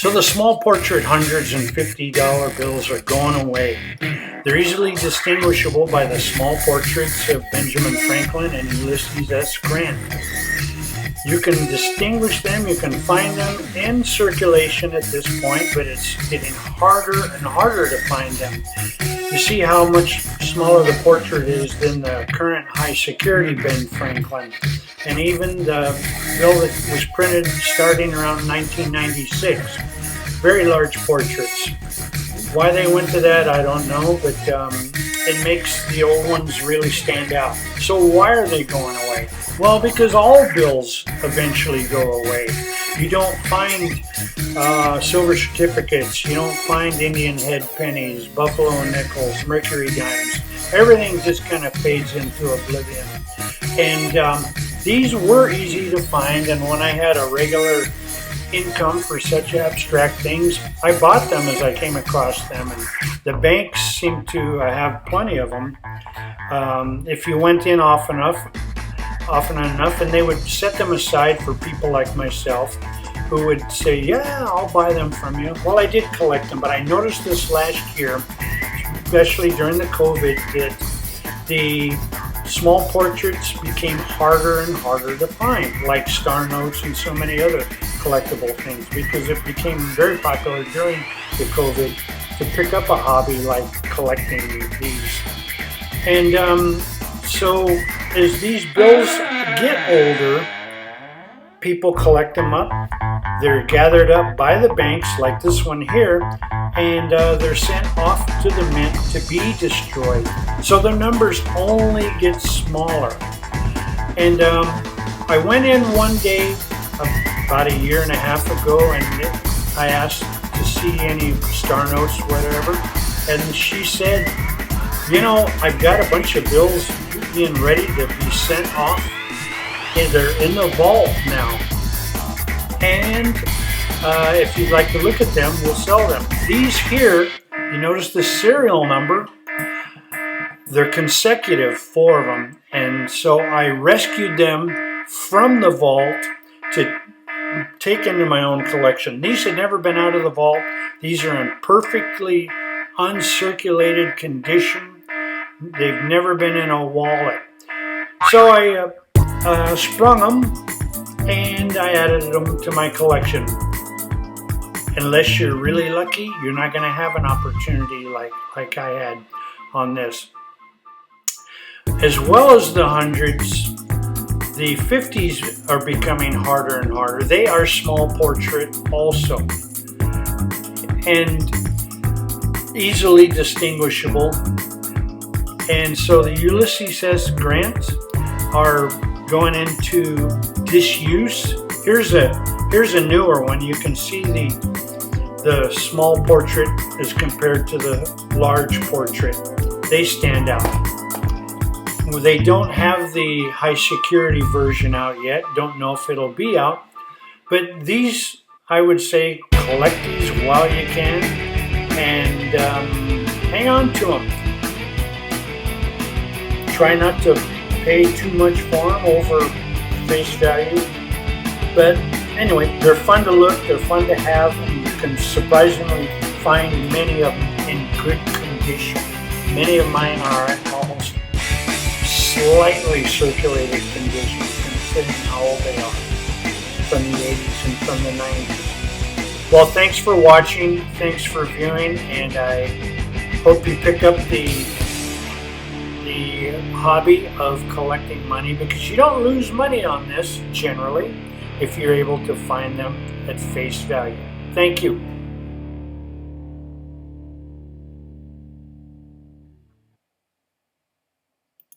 So the small portrait hundreds and $50 bills are going away. They're easily distinguishable by the small portraits of Benjamin Franklin and Ulysses S. Grant. You can distinguish them, you can find them in circulation at this point, but it's getting harder and harder to find them. You see how much smaller the portrait is than the current high security Ben Franklin. And even the bill that was printed starting around 1996. Very large portraits. Why they went to that, I don't know, but it makes the old ones really stand out. So why are they going away? Well, because all bills eventually go away. You don't find silver certificates, you don't find Indian head pennies, buffalo nickels, mercury dimes. Everything just kind of fades into oblivion. And these were easy to find, and when I had a regular income for such abstract things, I bought them as I came across them, and the banks seem to have plenty of them. If you went in often enough, and they would set them aside for people like myself who would say, yeah, I'll buy them from you. Well, I did collect them, but I noticed this last year, especially during the COVID, that the small portraits became harder and harder to find, like star notes and so many other collectible things, because it became very popular during the COVID to pick up a hobby like collecting these. And so as these bills get older, people collect them up. They're gathered up by the banks, like this one here, and they're sent off to the mint to be destroyed. So the numbers only get smaller. And I went in one day about a year and a half ago, and I asked to see any star notes, whatever, and she said, you know, I've got a bunch of bills being ready to be sent off, and they're in the vault now. And if you'd like to look at them, we'll sell them. These here, you notice the serial number, they're consecutive, 4 of them. And so I rescued them from the vault to take into my own collection. These had never been out of the vault. These are in perfectly uncirculated condition. They've never been in a wallet. So I sprung them and I added them to my collection. Unless you're really lucky, you're not going to have an opportunity like I had on this. As well as the hundreds, the 50s are becoming harder and harder. They are small portrait also, and easily distinguishable. And so the Ulysses S. Grants are going into disuse. Here's a newer one. You can see the small portrait as compared to the large portrait. They stand out. They don't have the high security version out yet. Don't know if it'll be out. But these, I would say, collect these while you can, and hang on to them. Try not to pay too much for them over face value. But anyway, they're fun to look, they're fun to have, and you can surprisingly find many of them in good condition. Many of mine are almost slightly circulated condition, considering how old they are, from the 80s and from the 90s. Well, thanks for watching, thanks for viewing, and I hope you pick up the hobby of collecting money, because you don't lose money on this generally if you're able to find them at face value. Thank you.